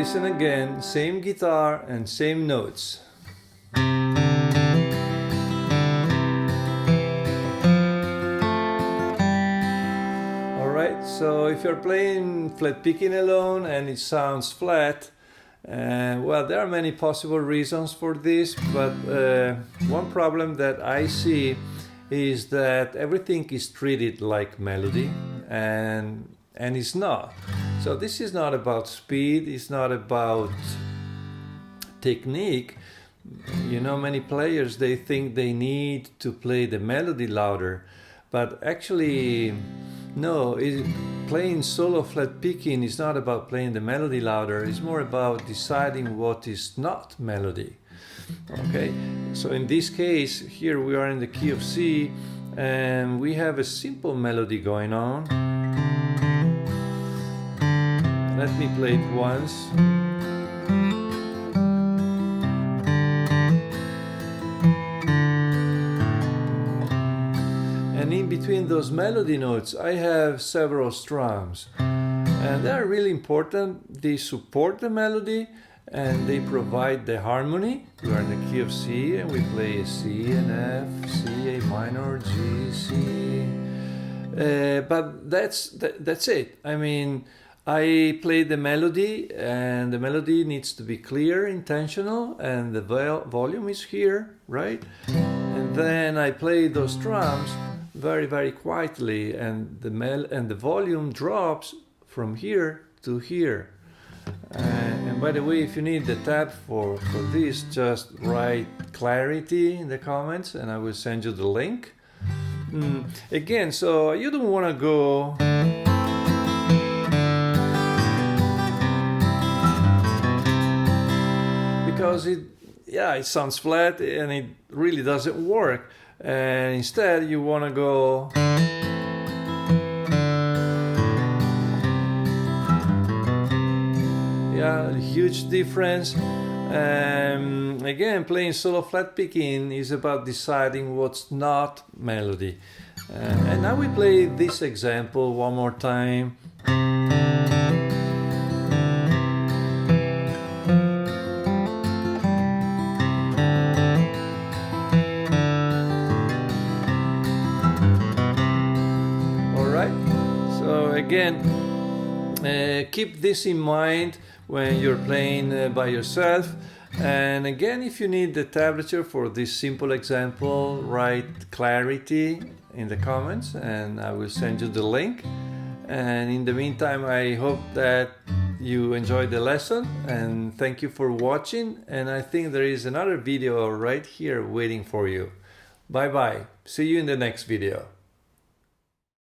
listen again, same guitar and same notes. Alright, so if you're playing flat picking alone and it sounds flat, well, there are many possible reasons for this, but one problem that I see is that everything is treated like melody, and it's not. So this is not about speed, it's not about technique. You know, many players, they think they need to play the melody louder, but actually no, playing solo flat picking is not about playing the melody louder, it's more about deciding what is not melody. Okay, so in this case, here we are in the key of C, and we have a simple melody going on. Let me play it once. And in between those melody notes, I have several strums. And they are really important. They support the melody and they provide the harmony. We are in the key of C and we play a C, an F, C, A minor, G, C. But that's it. I mean, I play the melody and the melody needs to be clear, intentional, and the volume is here, right? And then I play those drums very, very quietly, and the volume drops from here to here. And by the way, if you need the tab for this, just write clarity in the comments and I will send you the link. Again, so you don't want to go because it sounds flat and it really doesn't work. And instead you want to go huge difference. Again, playing solo flat picking is about deciding what's not melody. And now we play this example one more time. So again, keep this in mind when you're playing by yourself. And again, if you need the tablature for this simple example, write clarity in the comments and I will send you the link. And in the meantime, I hope that you enjoyed the lesson and thank you for watching. And I think there is another video right here waiting for you. Bye bye. See you in the next video.